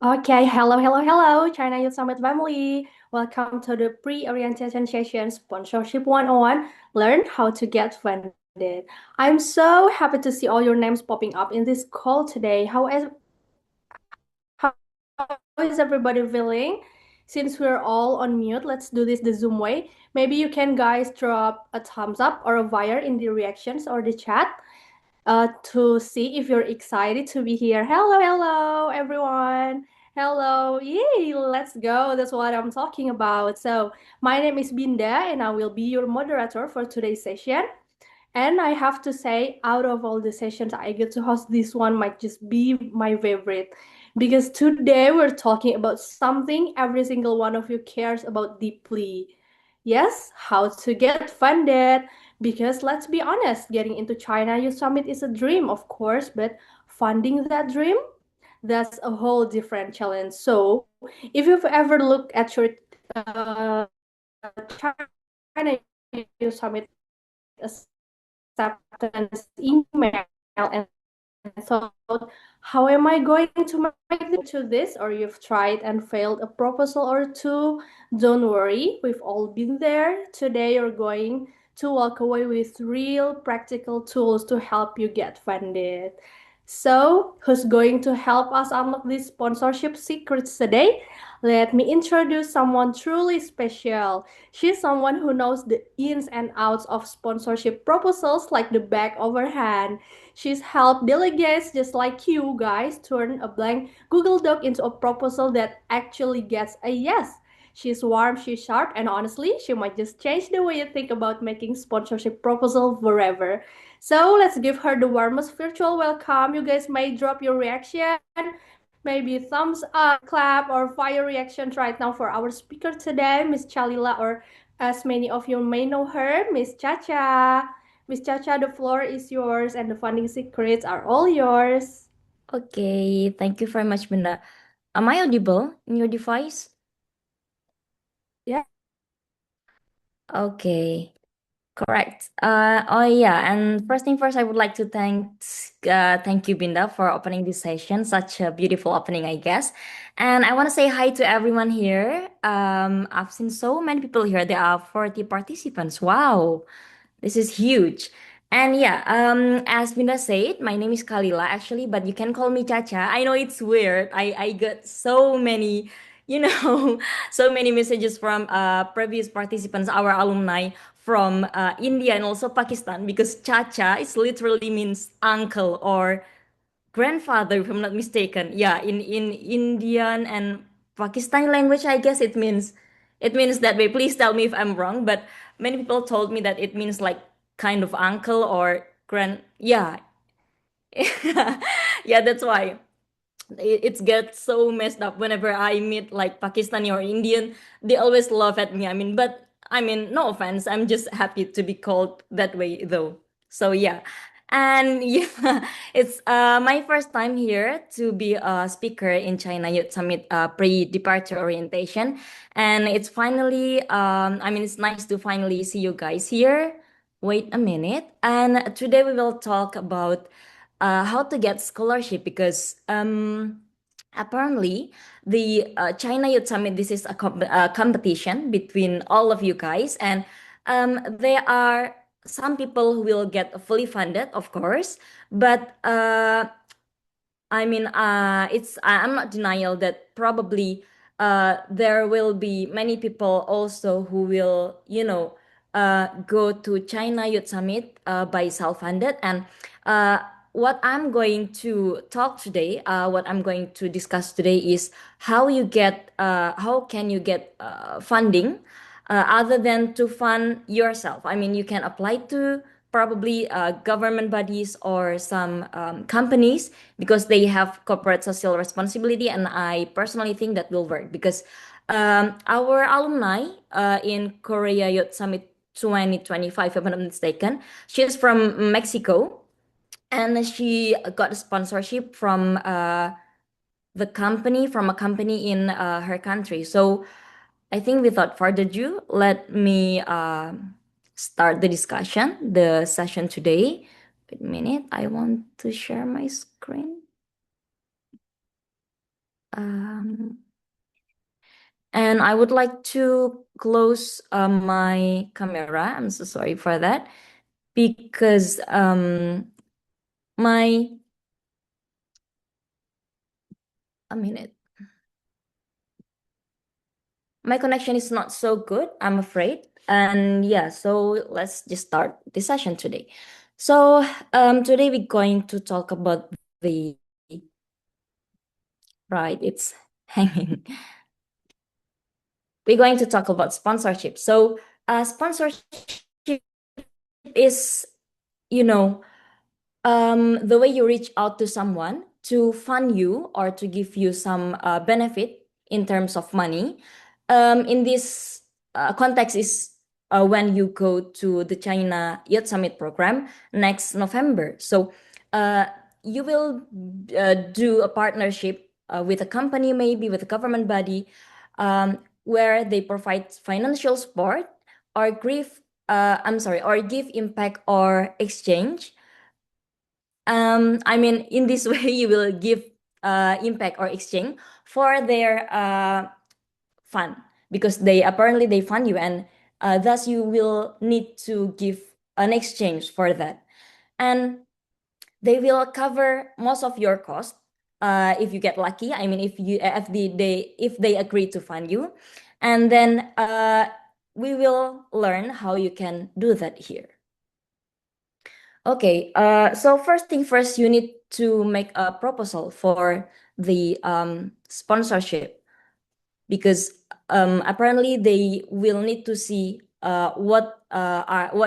Okay, hello, China Youth Summit family. Welcome to the pre-orientation session, Sponsorship 101. Learn how to get funded. I'm so happy to see all your names popping up in this call today. How is everybody feeling? Since we're all on mute, let's do this the Zoom way. Maybe you can guys drop a thumbs up or a fire in the reactions or the chat to see if you're excited to be here. Hello, everyone. Hello, yay, let's go. That's what I'm talking about. So, my name is Binda, and I will be your moderator for today's session. And I have to say, out of all the sessions I get to host, this one might just be my favorite. Because today we're talking about something every single one of you cares about deeply. Yes, how to get funded. Because let's be honest, getting into China Youth Summit is a dream, of course, but funding that dream, that's a whole different challenge. So, if you've ever looked at your uh, China Youth Summit acceptance email and thought, how am I going to make to this? Or you've tried and failed a proposal or two. Don't worry, we've all been there. Today you're going to walk away with real practical tools to help you get funded. So, who's going to help us unlock these sponsorship secrets today? Let me introduce someone truly special. She's someone who knows the ins and outs of sponsorship proposals like the back of her hand. She's helped delegates just like you guys turn a blank Google Doc into a proposal that actually gets a yes. She's warm, she's sharp, and honestly, she might just change the way you think about making sponsorship proposal forever. So let's give her the warmest virtual welcome. You guys may drop your reaction, maybe thumbs up, clap, or fire reactions right now for our speaker today, Miss Chalila, or as many of you may know her, Miss Chacha. Miss Chacha, the floor is yours, and the funding secrets are all yours. Okay, thank you very much, Binda. Am I audible in your device? Yeah. Okay, correct. Oh yeah, and first thing first, I would like to thank you, Binda, for opening this session. Such a beautiful opening, I guess. And I want to say hi to everyone here. I've seen so many people here. There are 40 participants. Wow. This is huge. And yeah, as Binda said, my name is Kalila actually, but you can call me Chacha. I know it's weird. I got so many, you know, so many messages from previous participants, our alumni from India and also Pakistan, because Chacha is literally means uncle or grandfather, if I'm not mistaken. Yeah, in Indian and Pakistani language, I guess it means that way. Please tell me if I'm wrong, but many people told me that it means like kind of uncle or grand. Yeah, yeah, that's why it gets so messed up whenever I meet like Pakistani or Indian. They always laugh at me. But no offense. I'm just happy to be called that way though. So yeah. And yeah, it's my first time here to be a speaker in China Youth Summit pre-departure orientation. And it's finally, it's nice to finally see you guys here. Wait a minute. And today we will talk about how to get scholarship because apparently the China Youth Summit, this is a competition between all of you guys, and there are some people who will get fully funded, of course, but I'm not denial that probably there will be many people also who will, go to China Youth Summit by self-funded. And uh, what I'm going to discuss today is how can you get funding other than to fund yourself. I mean, you can apply to probably government bodies or some companies because they have corporate social responsibility, and I personally think that will work because our alumni in Korea Youth Summit 2025, if I'm not mistaken, she's from Mexico, and she got a sponsorship from a company in her country. So I think without further ado, let me start the session today. Wait a minute, I want to share my screen. Um, and I would like to close my camera. I'm so sorry for that because my a minute. My connection is not so good, I'm afraid. And yeah, so let's just start this session today. So today we're going to talk about the right, it's hanging. We're going to talk about sponsorship. So sponsorship is, you know, the way you reach out to someone to fund you or to give you some benefit in terms of money. In this context is when you go to the China Youth Summit program next November. So uh, you will do a partnership with a company, maybe with a government body, where they provide financial support or give, or give impact or exchange. I mean, in this way, you will give impact or exchange for their fund because they apparently they fund you, and thus you will need to give an exchange for that, and they will cover most of your cost. If you get lucky, I mean, if they agree to fund you, and then we will learn how you can do that here. Okay, so first thing first, you need to make a proposal for the sponsorship because apparently they will need to see what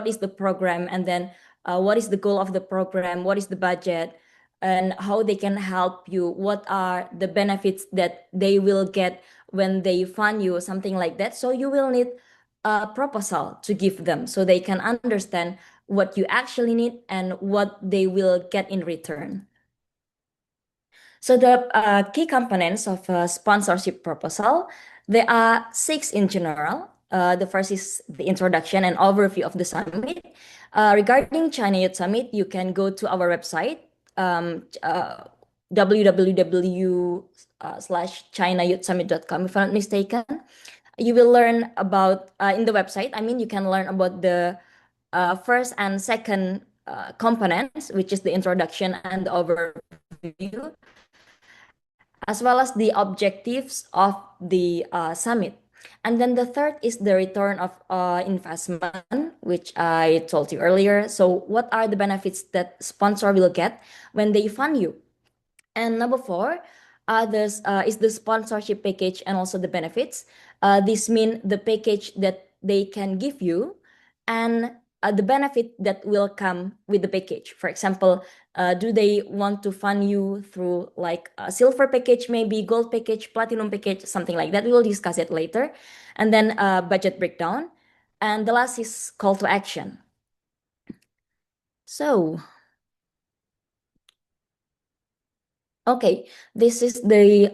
is the program, and then what is the goal of the program, what is the budget, and how they can help you, what are the benefits that they will get when they fund you, something like that. So you will need a proposal to give them so they can understand what you actually need and what they will get in return. So the key components of a sponsorship proposal, there are six in general. The first is the introduction and overview of the summit. Regarding China Youth Summit, you can go to our website, www slash chinayouthsummit.com, if I'm not mistaken. You will learn about, in the website, I mean, you can learn about the first and second components, which is the introduction and the overview, as well as the objectives of the summit. And then the third is the return of investment, which I told you earlier. So, what are the benefits that sponsor will get when they fund you? And number four, is the sponsorship package and also the benefits. This mean the package that they can give you and the benefit that will come with the package. For example, do they want to fund you through like a silver package, maybe gold package, platinum package, something like that? We will discuss it later. And then budget breakdown. And the last is call to action. So, okay, this is the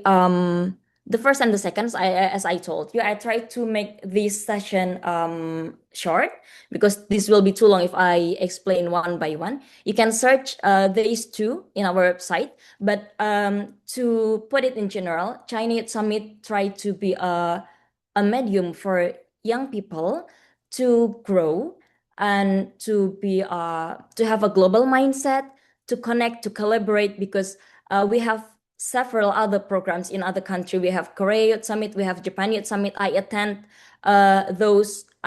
first and the second. As I told you, I tried to make this session short because this will be too long if I explain one by one. You can search these two in our website, but to put it in general, Chinese Summit tried to be a medium for young people to grow and to have a global mindset, to connect, to collaborate, because we have several other programs in other country. We have Korea Youth Summit, we have Japan Youth Summit. I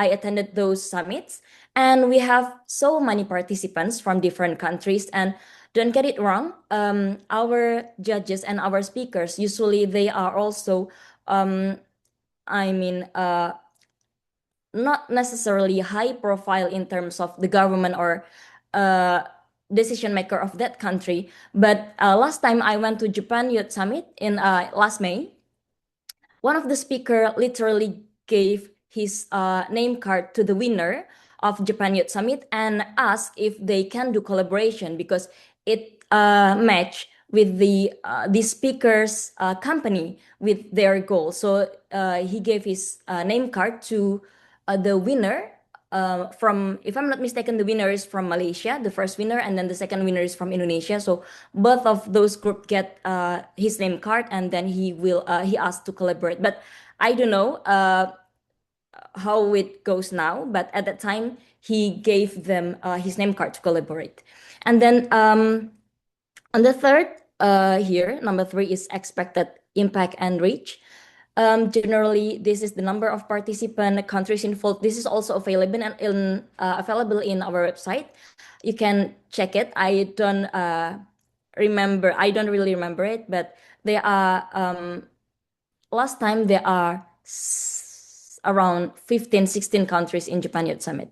attended those summits, and we have so many participants from different countries. And don't get it wrong, our judges and our speakers usually they are also, um, I mean, not necessarily high profile in terms of the government or uh, decision maker of that country. But last time I went to Japan Youth Summit in last May, one of the speaker literally gave his name card to the winner of Japan Youth Summit and asked if they can do collaboration because it matched with the speaker's company with their goal. So he gave his name card to the winner from, if I'm not mistaken, the winner is from Malaysia, the first winner, and then the second winner is from Indonesia. So both of those group get his name card, and then he asked to collaborate. But I don't know how it goes now, but at that time he gave them his name card to collaborate. And then on the third, here, number three is expected impact and reach. Generally, this is the number of participant countries involved. This is also available in our website. You can check it. I don't really remember it, but there are last time there are around 15, 16 countries in Japan Youth Summit,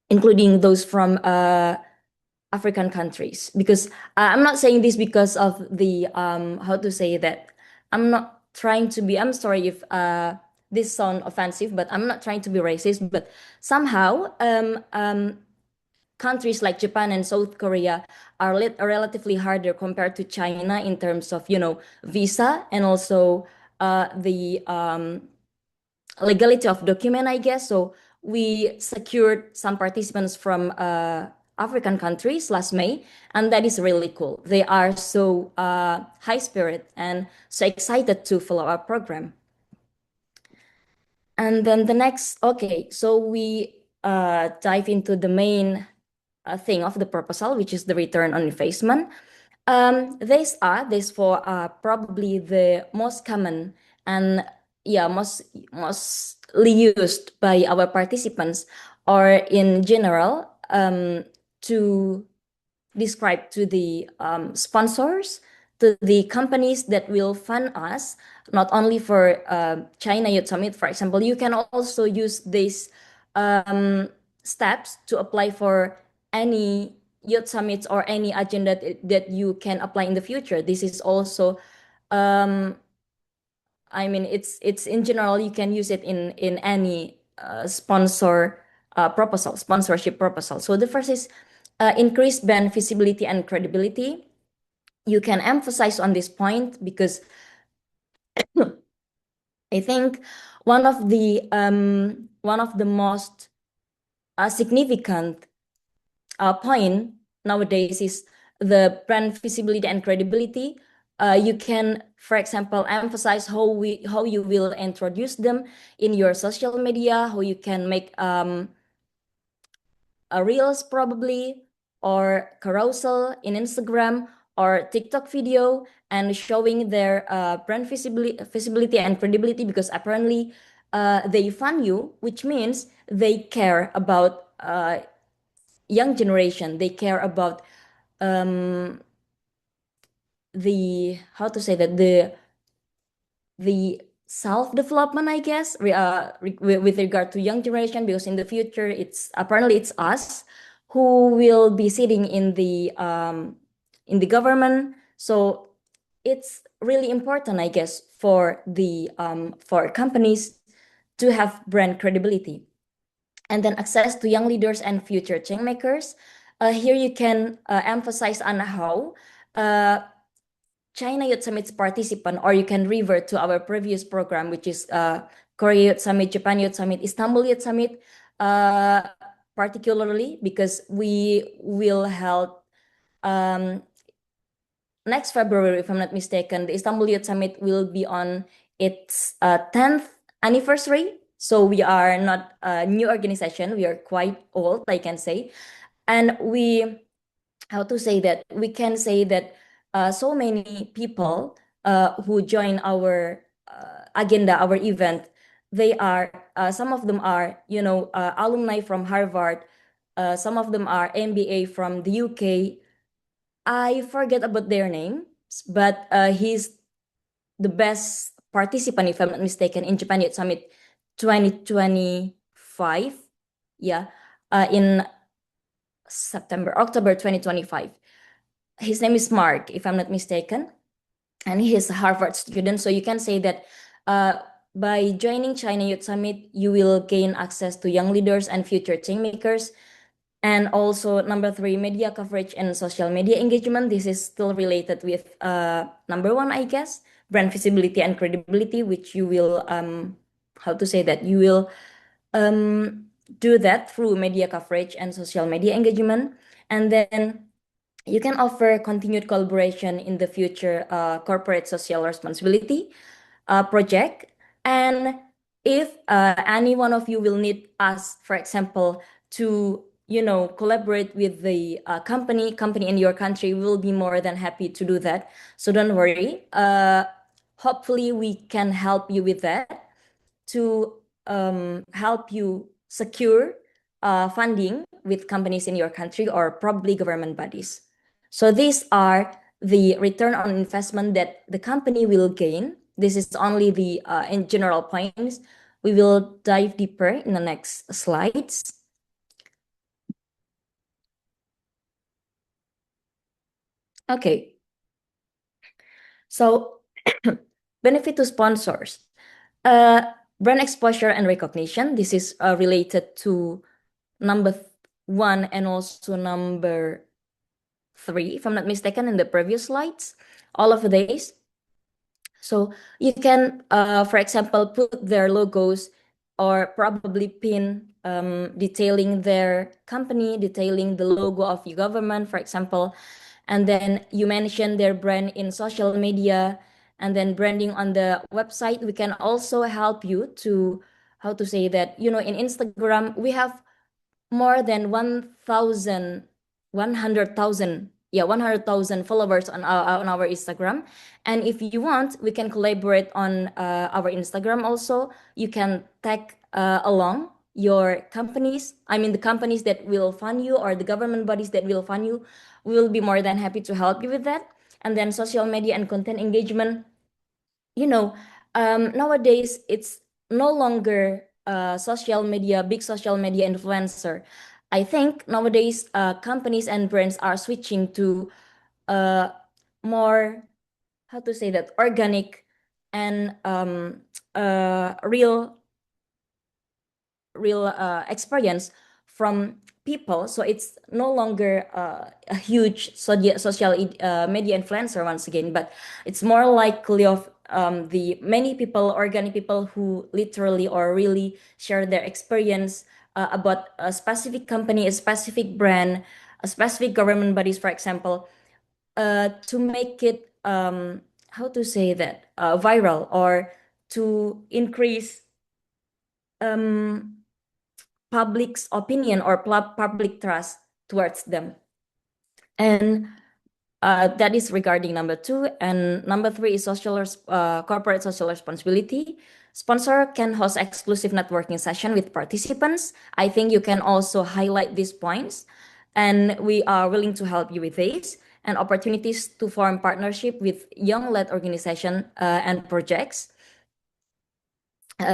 including those from African countries. Because I'm not saying this because of the how to say that. I'm not trying to be. I'm sorry if this sound offensive, but I'm not trying to be racist. But somehow, countries like Japan and South Korea are relatively harder compared to China in terms of visa, and also the legality of document, I guess. So we secured some participants from African countries last May, and that is really cool. They are so high spirit and so excited to follow our program. And then the next, okay, so we dive into the main thing of the proposal, which is the return on investment. These four are probably the most common and yeah, mostly used by our participants, or in general, to describe to the sponsors, to the companies that will fund us, not only for China Youth Summit, for example. You can also use these um, steps to apply for any youth summits or any agenda that you can apply in the future. This is also, um, I mean, it's in general, you can use it in any sponsorship proposal. So the first is increased brand visibility and credibility. You can emphasize on this point because I think one of the most significant point nowadays is the brand visibility and credibility. You can, for example, emphasize how you will introduce them in your social media, how you can make a reels probably, or carousel in Instagram or TikTok video, and showing their brand visibility and credibility, because apparently they fund you, which means they care about young generation. They care about um, the, how to say that, the self development, I guess, with regard to young generation, because in the future it's apparently it's us who will be sitting in the government. So it's really important, I guess, for the for companies to have brand credibility. And then access to young leaders and future change makers. Here you can emphasize on how China Youth Summit's participant, or you can revert to our previous program, which is Korea Youth Summit, Japan Youth Summit, Istanbul Youth Summit, uh, particularly because we will held um, next February, if I'm not mistaken. The Istanbul Youth Summit will be on its 10th anniversary. So we are not a new organization. We are quite old, I can say. And we, how to say that, we can say that so many people who join our agenda, our event, they are, some of them are, alumni from Harvard. Some of them are MBA from the UK. I forget about their names, but he's the best participant, if I'm not mistaken, in Japan Youth Summit 2025. Yeah, in October 2025. His name is Mark, if I'm not mistaken, and he is a Harvard student. So you can say that by joining China Youth Summit, you will gain access to young leaders and future change makers. And also number three, media coverage and social media engagement. This is still related with number one, I guess, brand visibility and credibility, which you will how to say that, you will do that through media coverage and social media engagement. And then you can offer continued collaboration in the future corporate social responsibility project. And if any one of you will need us, for example, to collaborate with the company in your country, we will be more than happy to do that. So don't worry. Hopefully we can help you with that to help you secure funding with companies in your country or probably government bodies. So these are the return on investment that the company will gain. This is only the in general points. We will dive deeper in the next slides. Okay, so benefit to sponsors. Brand exposure and recognition. This is related to number 1 and also number 3, if I'm not mistaken, in the previous slides. All of these. So you can, for example, put their logos or probably pin detailing their company, detailing the logo of your government, for example. And then you mention their brand in social media and then branding on the website. We can also help you to, how to say that, in Instagram, we have more than 100,000 followers on our Instagram. And if you want, we can collaborate on our Instagram also. You can tag along your companies, I mean the companies that will fund you or the government bodies that will fund you. We will be more than happy to help you with that. And then social media and content engagement, you know, nowadays it's no longer big social media influencer. I think nowadays companies and brands are switching to uh, more, how to say that, organic and real experience from people. So it's no longer a huge social media influencer once again, but it's more likely of the many people, organic people who literally or really share their experience about a specific company, a specific brand, a specific government bodies, for example, to make it how to say that viral or to increase um, public's opinion or public trust towards them. And that is regarding number 2. And number 3 is corporate social responsibility. Sponsor can host exclusive networking session with participants. I think you can also highlight these points, and we are willing to help you with this. And opportunities to form partnership with young-led organization and projects.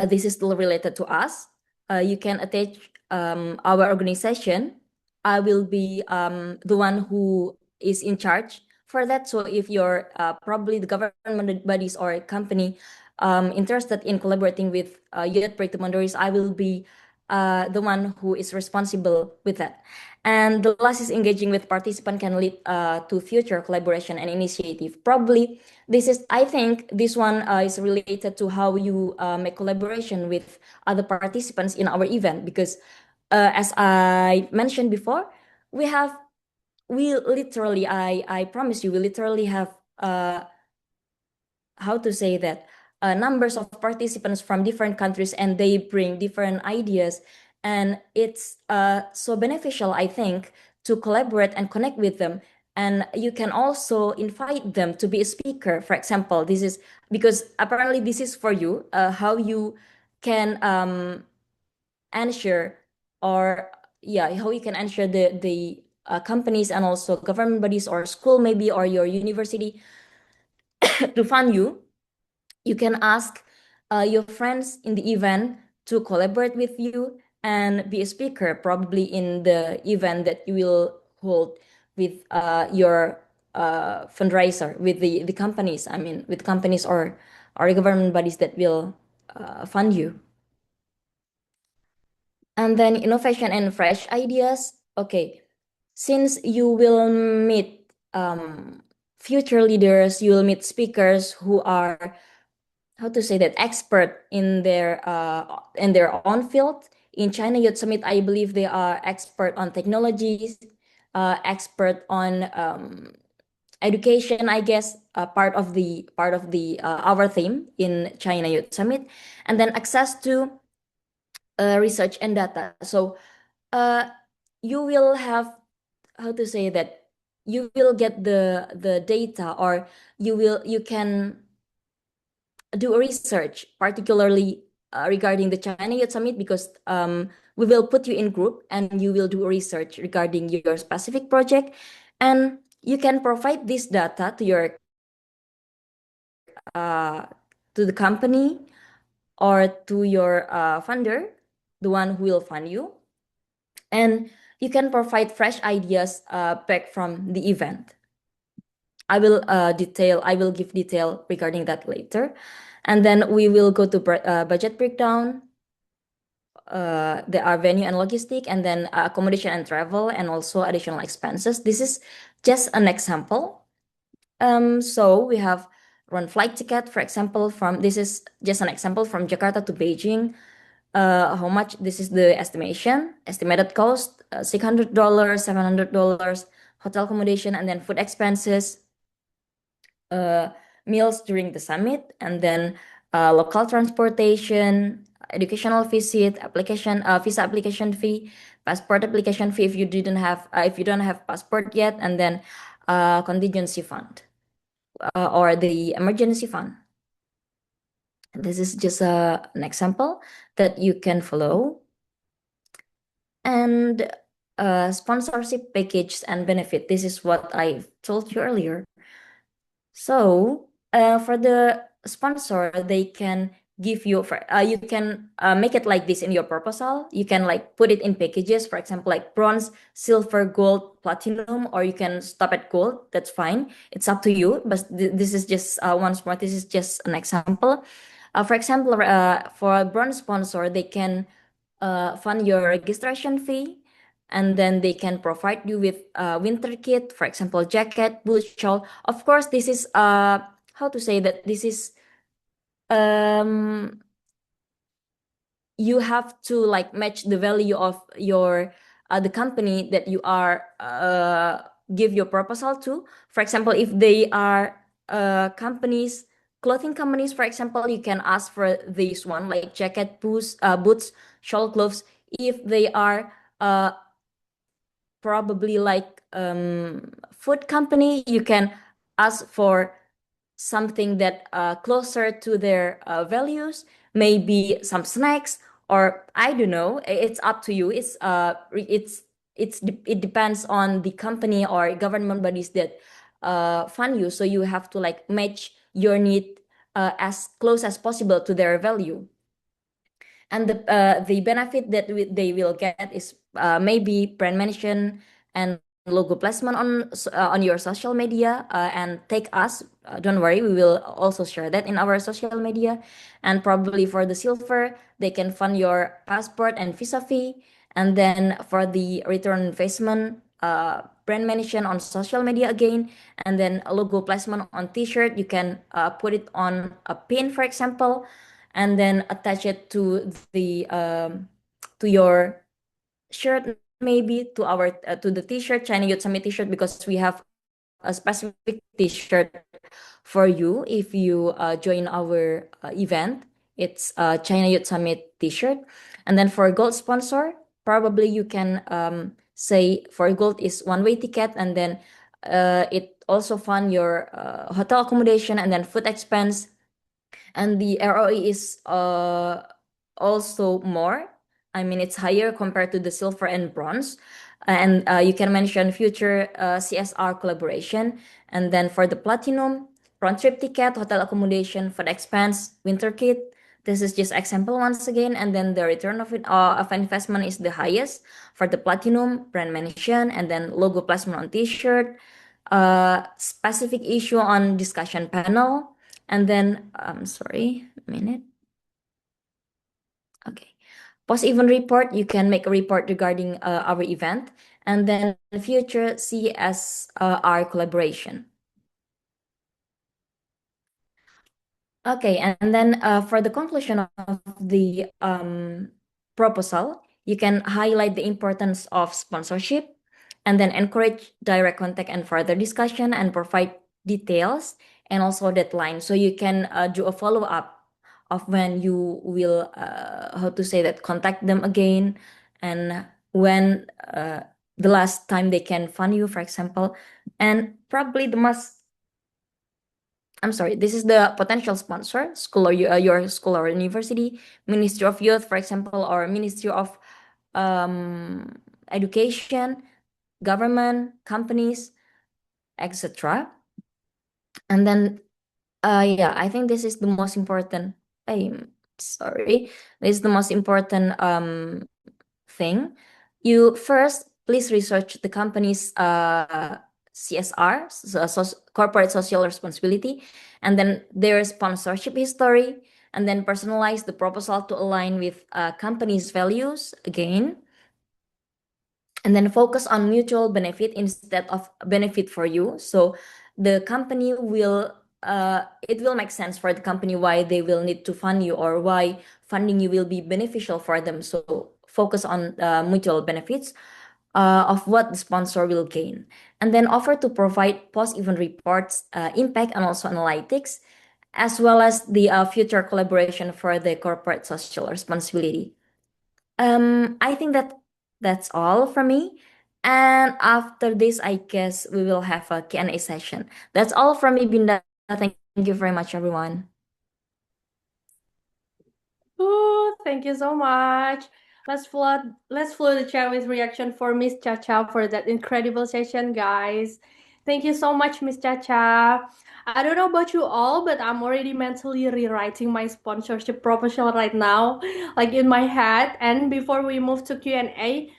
This is still related to us. You can attach our organization. I will be the one who is in charge for that. So if you're probably the government bodies or a company interested in collaborating with Youth Break the Boundaries, I will be the one who is responsible with that. And the last is engaging with participant can lead to future collaboration and initiative. Probably this is, I think this one is related to how you make collaboration with other participants in our event, because as I mentioned before, we have we literally, I promise you, we literally have how to say that numbers of participants from different countries, and they bring different ideas, and it's so beneficial, I think, to collaborate and connect with them. And you can also invite them to be a speaker, for example. This is because apparently this is for you, how you can ensure, or yeah, how you can ensure the companies and also government bodies or school maybe or your university to fund you. You can ask your friends in the event to collaborate with you and be a speaker, probably in the event that you will hold with your fundraiser with the companies. I mean, with companies or government bodies that will fund you. And then innovation and fresh ideas. Okay, since you will meet future leaders, you will meet speakers who are, how to say that, expert in their own field. in China Youth Summit, I believe they are expert on technologies, expert on education, I guess, part of the our theme in China Youth Summit, and then access to research and data. So uh, you will have, how to say that, you will get the data, or you can do a research, particularly regarding the China Youth Summit, because we will put you in group and you will do research regarding your specific project, and you can provide this data to the company or to your funder, the one who will fund you, and you can provide fresh ideas back from the event. I will give detail regarding that later. And then we will go to budget breakdown. There are venue and logistic, and then accommodation and travel, and also additional expenses. This is just an example. So we have run flight ticket, for example, from this is just an example from Jakarta to Beijing. How much? This is the estimated cost: $600, $700, hotel accommodation, and then food expenses, uh, meals during the summit, and then local transportation, educational visit, visa application fee, passport application fee if you don't have passport yet, and then contingency fund, or the emergency fund. This is just an example that you can follow. And sponsorship package and benefit. This is what I told you earlier. So, for the sponsor, they can give you you can make it like this in your proposal. You can like put it in packages, for example, like bronze, silver, gold, platinum, or you can stop at gold. That's fine. It's up to you. But this is just once more. This is just an example. For example, for a bronze sponsor, they can fund your registration fee, and then they can provide you with winter kit, for example, jacket, boot, shawl. Of course, this is how to say that, this is um you have to like match the value of your the company that you are give your proposal to. For example, if they are companies, clothing companies, for example, you can ask for this one, like jacket, boots, shawl, gloves. If they are probably like food company, you can ask for something that closer to their values, maybe some snacks, or I don't know. It's up to you. It depends on the company or government bodies that fund you. So you have to like match your need as close as possible to their value. And the benefit that they will get is maybe brand mention and logo placement on your social media, and take us. Don't worry, we will also share that in our social media. And probably for the silver, they can fund your passport and visa fee. And then for the return on investment, brand mention on social media again, and then a logo placement on t-shirt. You can put it on a pin, for example, and then attach it to your shirt, maybe to the t-shirt, China Youth Summit t-shirt, because we have a specific t-shirt for you if you join our event. It's China Youth Summit t-shirt. And then for gold sponsor, probably you can say for gold is one-way ticket, and then it also fund your hotel accommodation and then food expense, and the ROE is also more. I mean, it's higher compared to the silver and bronze. And you can mention future CSR collaboration. And then for the platinum, round trip ticket, hotel accommodation, food expense, winter kit. This is just example once again. And then the return of investment is the highest for the platinum, brand mention, and then logo placement on t-shirt, specific issue on discussion panel, and then, sorry, a minute. Okay. Post event report, you can make a report regarding our event, and then future CSR collaboration. Okay, and then for the conclusion of the proposal, you can highlight the importance of sponsorship and then encourage direct contact and further discussion and provide details and also deadline. So you can do a follow up of when you will, how to say that, contact them again, and when the last time they can fund you, for example. And probably the most, I'm sorry, this is the potential sponsor, school or your school or university, Ministry of Youth, for example, or Ministry of Education, government, companies, etc. And then, yeah, I think this is the most important. I'm sorry, this is the most important thing. You first please research the company's CSR, corporate social responsibility, and then their sponsorship history, and then personalize the proposal to align with company's values again, and then focus on mutual benefit instead of benefit for you. So the company will, it will make sense for the company why they will need to fund you, or why funding you will be beneficial for them. So focus on mutual benefits of what the sponsor will gain, and then offer to provide post-event reports, impact and also analytics, as well as the future collaboration for the corporate social responsibility. I think that that's all from me. And after this, I guess we will have a Q&A session. That's all from me, Binda. Thank you very much, everyone. Ooh, thank you so much. Let's flood the chat with reaction for Miss Chacha for that incredible session, guys. Thank you so much, Miss Chacha. I don't know about you all, but I'm already mentally rewriting my sponsorship proposal right now, like in my head. And before we move to Q&A,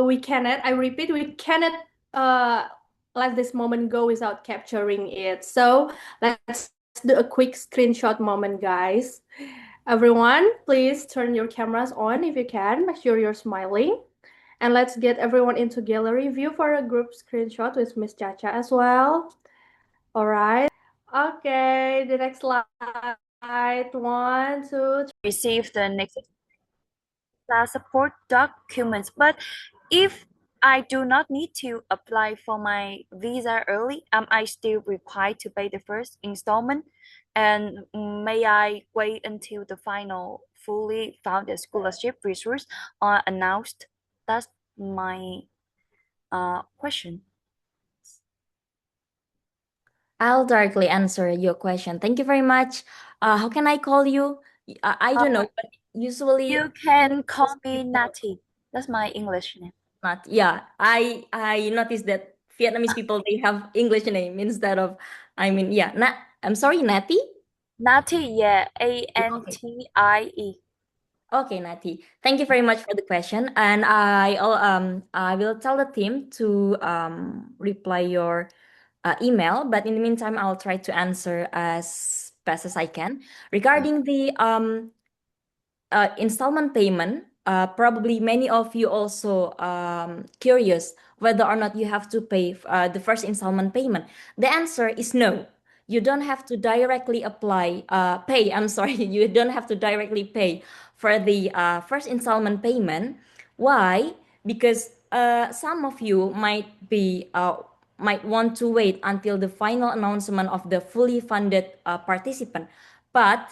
we cannot, I repeat, we cannot uh, let this moment go without capturing it. So let's do a quick screenshot moment, guys. Everyone, please turn your cameras on if you can. Make sure you're smiling. And let's get everyone into gallery view for a group screenshot with Miss Chacha as well. All right. Okay, the next slide. One, two, receive the next support documents. But if I do not need to apply for my visa early, am I still required to pay the first installment? And may I wait until the final fully funded scholarship resource are announced? That's my question. I'll directly answer your question. Thank you very much. How can I call you? I don't Uh, know, but usually you can call most me people Natty. That's my English name. not. Yeah, I noticed that Vietnamese people, they have English name instead of, I mean, yeah. I'm sorry, Nati. Natty, yeah, Okay. Antie. Okay, Nati. Thank you very much for the question, and I will tell the team to reply your email. But in the meantime, I'll try to answer as best as I can regarding the installment payment. Probably many of you also curious whether or not you have to pay the first installment payment. The answer is no. You don't have to directly pay. I'm sorry, you don't have to directly pay for the first installment payment. Why? Because some of you might want to wait until the final announcement of the fully funded participant, but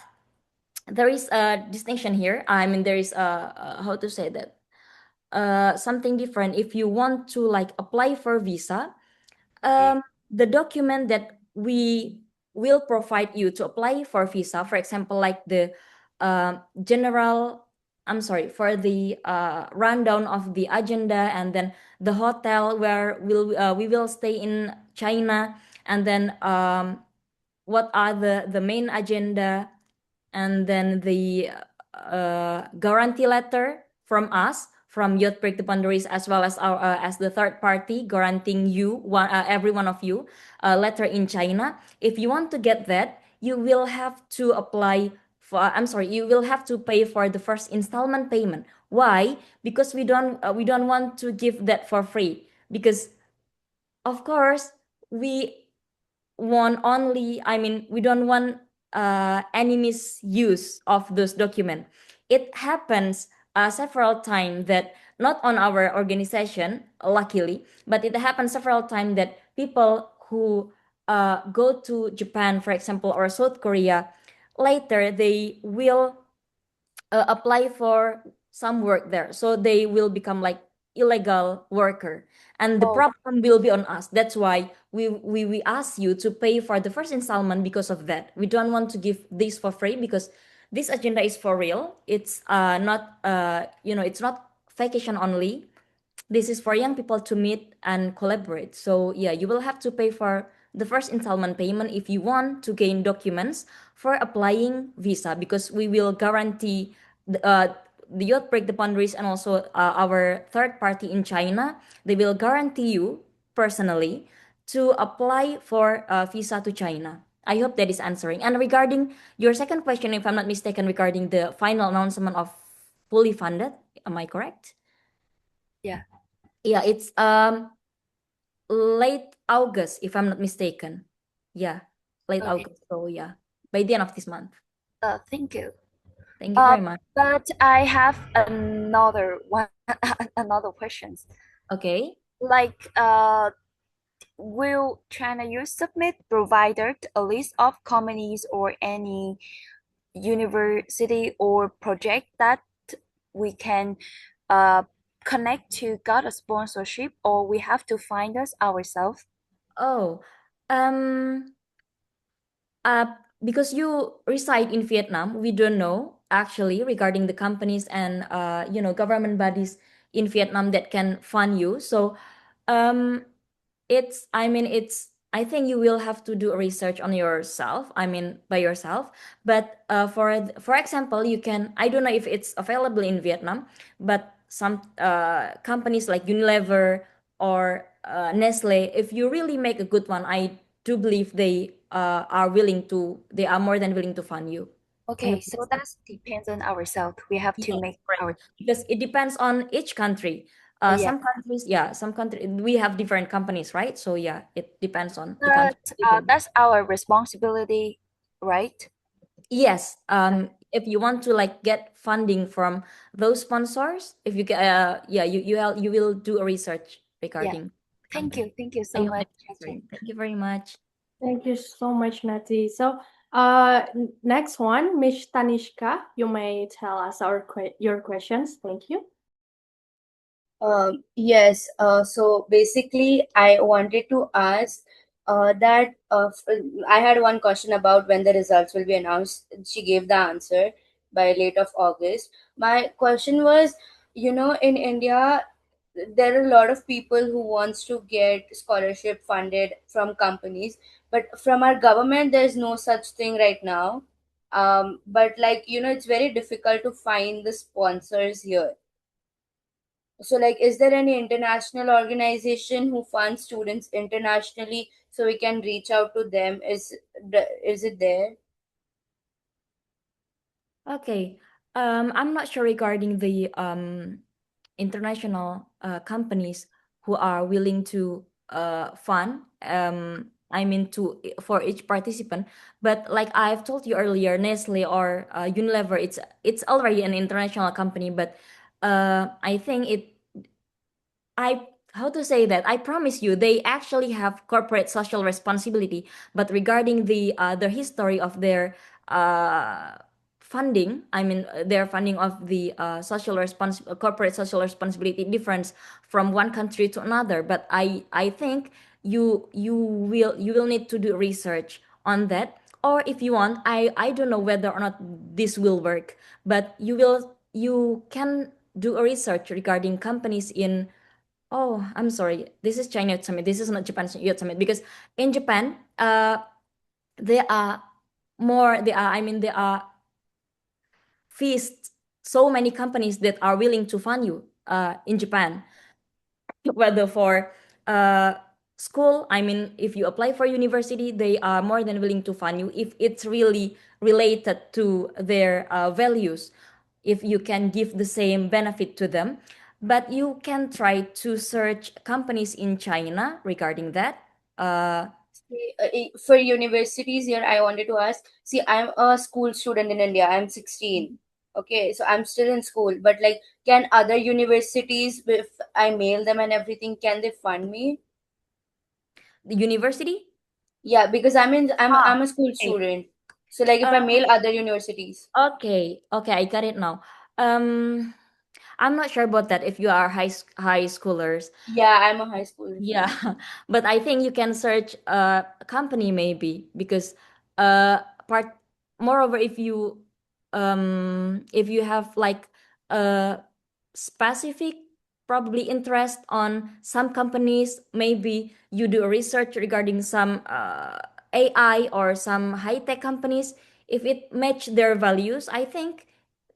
there is a distinction here. I mean, there is how to say that, something different. If you want to like apply for visa, the document that we will provide you to apply for visa, for example, like the general, I'm sorry, for the rundown of the agenda, and then the hotel where we will stay in China, and then what are the main agenda, and then the guarantee letter from us, from Youth Break the Boundaries, as well as our as the third party guaranteeing you every one of you a letter in China. If you want to get that, you will have to apply for. I'm sorry, you will have to pay for the first installment payment. Why? Because we don't want to give that for free. Because of course we want only, I mean, we don't want any misuse of those documents. It happens several times that not on our organization, luckily, but it happens several times that people who go to Japan, for example, or South Korea, later they will apply for some work there, so they will become like illegal worker, and the Oh, problem will be on us. That's why we ask you to pay for the first installment. Because of that, we don't want to give this for free, because this agenda is for real. It's not it's not vacation only. This is for young people to meet and collaborate. So yeah, you will have to pay for the first installment payment if you want to gain documents for applying visa, because we will guarantee the youth break the boundaries, and also our third party in China, they will guarantee you personally to apply for a visa to China. I hope that is answering. And regarding your second question, if I'm not mistaken, regarding the final announcement of fully funded, am I correct? yeah. Yeah, it's late August, if I'm not mistaken. Yeah, late Okay. August. So yeah, by the end of this month. Thank you. Thank you very much. But I have another one, another questions. Okay. Like, will China Youth Submit provided a list of companies or any university or project that we can uh, connect to got a sponsorship, or we have to find us ourselves? Oh, um, uh, because you reside in Vietnam, we don't know actually regarding the companies and government bodies in Vietnam that can fund you. So, um, I think you will have to do a research on yourself, I mean by yourself. But for example, you can, I don't know if it's available in Vietnam, but some companies like Unilever or Nestle, if you really make a good one, I do believe they are more than willing to fund you. I Okay, hope so that's that depends on ourselves. We have to yes, make correct. our Because it depends on each country. yeah. Some countries, yeah, some country we have different companies, right? So yeah, it depends on the country. But that's our responsibility, right? Yes, if you want to like get funding from those sponsors, if you get, yeah, you will do a research Yeah. regarding Thank company. you. Thank you I so hope much, that's Chacha. answering. Thank you very much. Thank you so much, Nati. So, next one, Miss Tanishka, you may tell us your questions. Thank you. Yes, so basically, I wanted to ask that I had one question about when the results will be announced. She gave the answer by late of August. My question was, in India, there are a lot of people who wants to get scholarship funded from companies, but from our government, there's no such thing right now. But like, it's very difficult to find the sponsors here. So, like, is there any international organization who funds students internationally so we can reach out to them? Is it there? Okay. I'm not sure regarding the international companies who are willing to fund. I mean to for each participant. But like I've told you earlier, Nestle or Unilever, it's already an international company. But I think I how to say that, I promise you they actually have corporate social responsibility. But regarding the history of their uh funding, I mean their funding of the corporate social responsibility difference from one country to another. But I think you will need to do research on that. Or if you want, I don't know whether or not this will work, but you can do a research regarding companies in. Oh, I'm sorry. This is China Youth Summit. This is not Japan Youth Summit, because in Japan, there are there are feast so many companies that are willing to fund you in Japan, whether for uh school. I mean, if you apply for university, they are more than willing to fund you if it's really related to their values, if you can give the same benefit to them. But you can try to search companies in China regarding that. See, for universities here, I wanted to ask. See, I'm a school student in India. I'm 16. Okay, so I'm still in school, but like, can other universities, if I mail them and everything, can they fund me? The university? Yeah, because I'm Ah, a school okay. student. So like, if I Um, mail other universities. okay, I got it now. Um, I'm not sure about that if you are high schoolers. Yeah, I'm a high school Yeah, student. but I think you can search a company maybe because part moreover if you have like a specific probably interest on some companies, maybe you do a research regarding some AI or some high tech companies. If it match their values, I think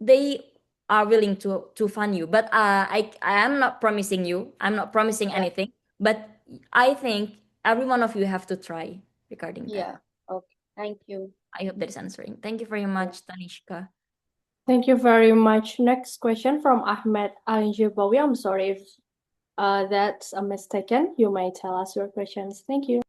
they are willing to fund you. But I am not promising you. I'm not promising Yeah, anything, but I think every one of you have to try regarding that. yeah. Okay, thank you. I hope that is answering. Thank you very Yeah. much, Tanishka. Thank you very much. Next question from Ahmed Anjibawi. I'm sorry if that's a mistaken. You may tell us your questions. Thank you.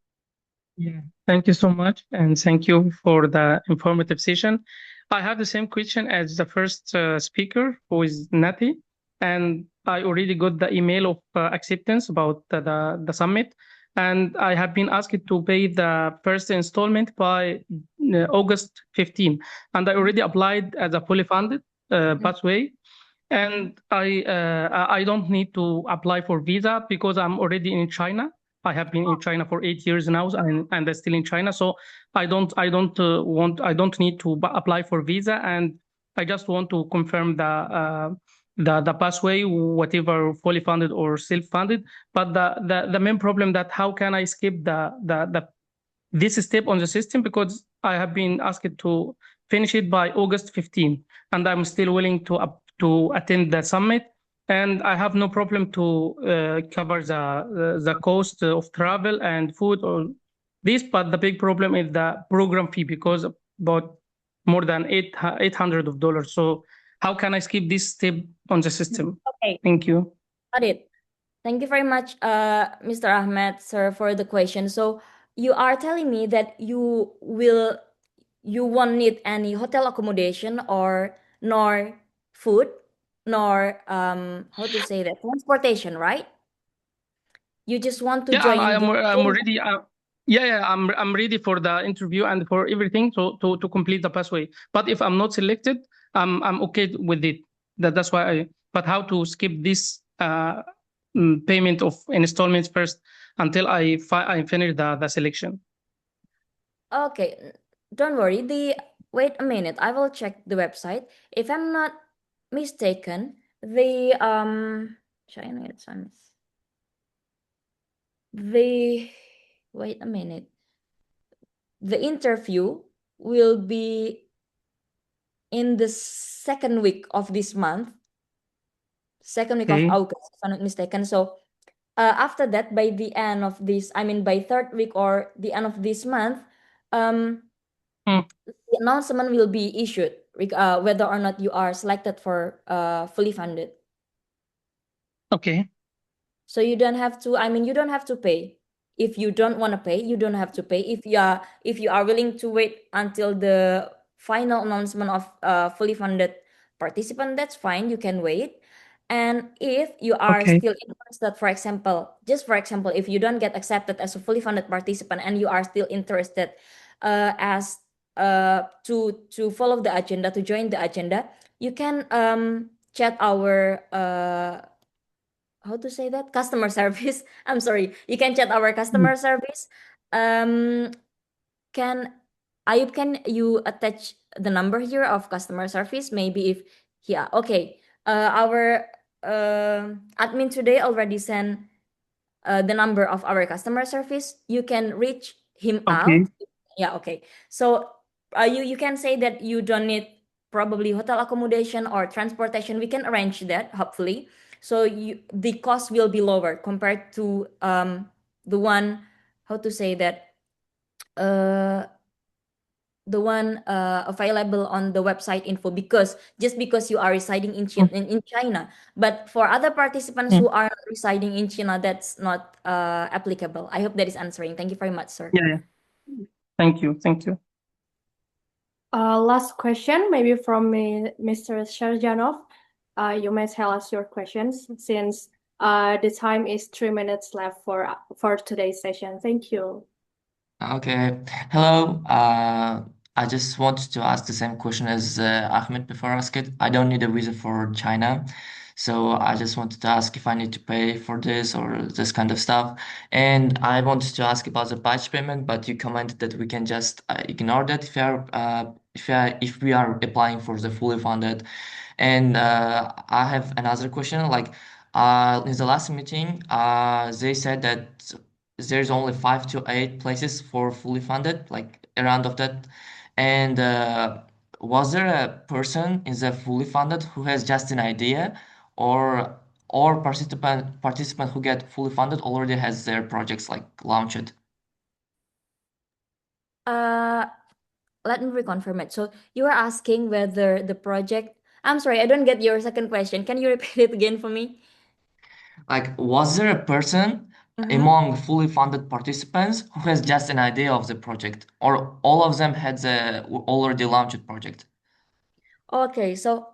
Yeah, thank you so much, and thank you for the informative session. I have the same question as the first speaker, who is Nati, and I already got the email of acceptance about the summit, and I have been asked to pay the first installment by August 15, and I already applied as a fully funded Mhm. pathway, and I don't need to apply for visa because I'm already in China. I have been in China for 8 years now, and I'm still in China. So I don't need to apply for visa, and I just want to confirm the pathway, whatever fully funded or self funded. But the main problem that how can I skip the this step on the system, because I have been asked to finish it by August 15, and I'm still willing to attend the summit, and I have no problem to cover the cost of travel and food or this. But the big problem is the program fee, because about more than $800. So how can I skip this step on the system? Okay, Thank you. got it. Thank you very much, Mr. Ahmed, sir, for the question. So you are telling me that you won't need any hotel accommodation or nor food nor how to say that transportation, right? You just want to Yeah, join the I'm already. Yeah, I'm ready for the interview and for everything to complete the pathway. But if I'm not selected, I'm okay with it. That's why I. But how to skip this payment of installments first until I finish the selection? Okay, don't worry. The Wait a minute. I will check the website. If I'm not mistaken, the China Times. The Wait a minute. The interview will be in the second week of this month, second week of Okay. August, if I'm not mistaken. So after that, by the end of this, I mean by third week or the end of this month, um, Mm, the announcement will be issued whether or not you are selected for fully funded. okay. So you don't have to, I mean, you don't have to pay. If you don't want to pay, you don't have to pay. If you are willing to wait until the final announcement of fully funded participant, that's fine. You can wait. And if you are Okay. still interested, for example, just for example, if you don't get accepted as a fully funded participant and you are still interested as to follow the agenda, to join the agenda, you can chat our how to say that, customer service. I'm sorry, you can chat our Mm, customer service. um can Ayub, can you attach the number here of customer service, maybe if, yeah, okay, our admin today already sent the number of our customer service. You can reach him okay. out. Yeah, okay. So you can say that you don't need probably hotel accommodation or transportation. We can arrange that hopefully. So the cost will be lower compared to the one, how to say that, uh the one available on the website info, because just because you are residing in Mm, China. But for other participants mm. who are not residing in China, that's not applicable. I hope that is answering. Thank you very much, sir. Yeah, yeah. Thank you. Thank you. Last question, maybe from me, Mr. Sharjanov. You may tell us your questions since the time is 3 minutes left for today's session. Thank you. Okay. Hello. I just wanted to ask the same question as Ahmed before I ask it. I don't need a visa for China. So I just wanted to ask if I need to pay for this or this kind of stuff. And I wanted to ask about the batch payment, but you commented that we can just ignore that if we are applying for the fully funded. And I have another question. Like in the last meeting, they said that there's only 5 to 8 places for fully funded, like around of that. And was there a person in the fully funded who has just an idea, or participant who get fully funded already has their projects like launched? Uh, Let me reconfirm it. So you are asking whether the project. I'm sorry, I don't get your second question. Can you repeat it again for me? Like, was there a person Mm-hmm. among fully funded participants who has just an idea of the project, or all of them had the already launched project? Okay, so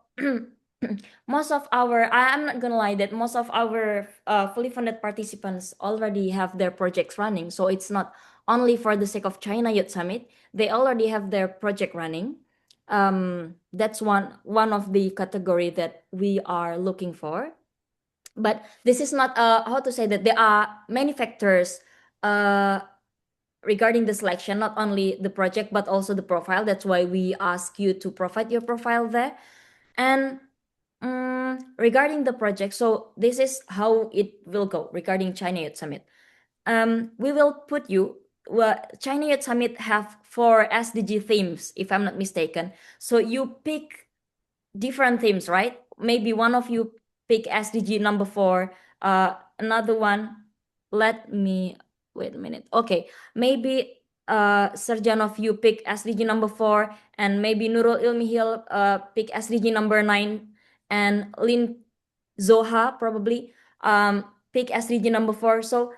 most of I'm not gonna lie that most of our fully funded participants already have their projects running. So it's not only for the sake of China Youth Summit, they already have their project running. That's one of the category that we are looking for. But this is not how to say that there are many factors uh regarding the selection, not only the project but also the profile. That's why we ask you to provide your profile there. And regarding the project, so this is how it will go regarding China Youth Summit. We will put you. Well, China Youth Summit have 4 SDG themes, if I'm not mistaken. So you pick different themes, right? Maybe one of you pick SDG number 4, another one. Let me wait a minute. Okay, maybe Serjan of you pick SDG number 4, and maybe Nurul Ilmihil pick SDG number 9, and Lin Zoha probably pick SDG number 4. So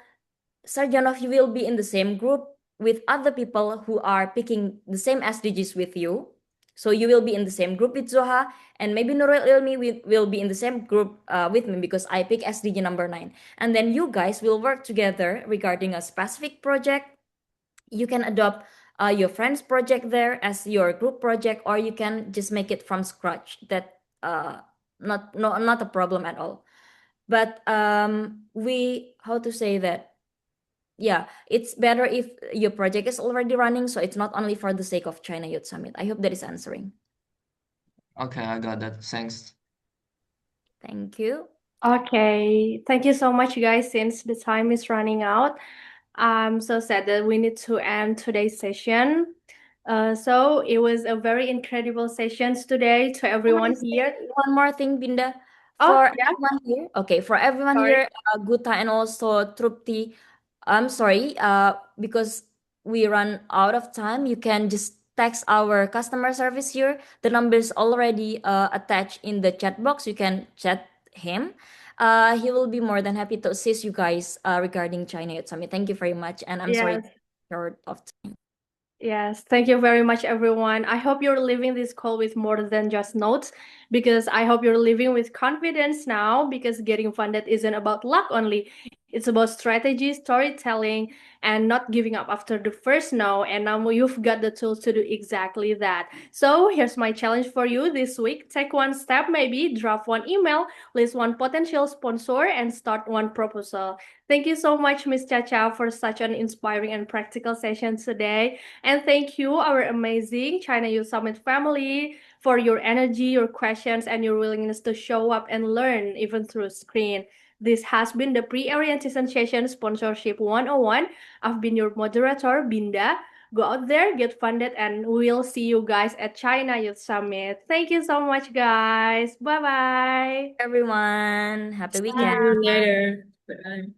Sarjanov, you will be in the same group with other people who are picking the same SDGs with you. So you will be in the same group with Zoha, and maybe Nurul Ilmi will be in the same group with me because I pick SDG number 9. And then you guys will work together regarding a specific project. You can adopt your friend's project there as your group project, or you can just make it from scratch. That not a problem at all. But we how to say that, yeah, it's better if your project is already running, so it's not only for the sake of China Youth Summit. I hope that is answering. Okay, I got that. Thanks. Thank you. Okay, thank you so much, guys. Since the time is running out, I'm so sad that we need to end today's session. So it was a very incredible sessions today to I everyone want to here. say one more thing, Binda. Oh, For yeah, everyone here, okay, for everyone sorry. here, Guta and also Trupti, I'm sorry, because we run out of time. You can just text our customer service here. The number is already attached in the chat box. You can chat him. He will be more than happy to assist you guys regarding China Youth Summit. Thank you very much, and I'm sorry, Yes. short of time. Yes, thank you very much, everyone. I hope you're leaving this call with more than just notes because I hope you're living with confidence now because getting funded isn't about luck only. It's about strategy, storytelling, and not giving up after the first no. And now you've got the tools to do exactly that. So here's my challenge for you this week. Take one step, maybe draft one email, list one potential sponsor, and start one proposal. Thank you so much, Miss Chacha, for such an inspiring and practical session today. And thank you, our amazing China Youth Summit family, for your energy, your questions, and your willingness to show up and learn even through screen. This has been the Pre-Orientation Session Sponsorship 101. I've been your moderator, Binda. Go out there, get funded, and we'll see you guys at China Youth Summit. Thank you so much, guys. Bye-bye. Everyone, happy See weekend. you later. Bye.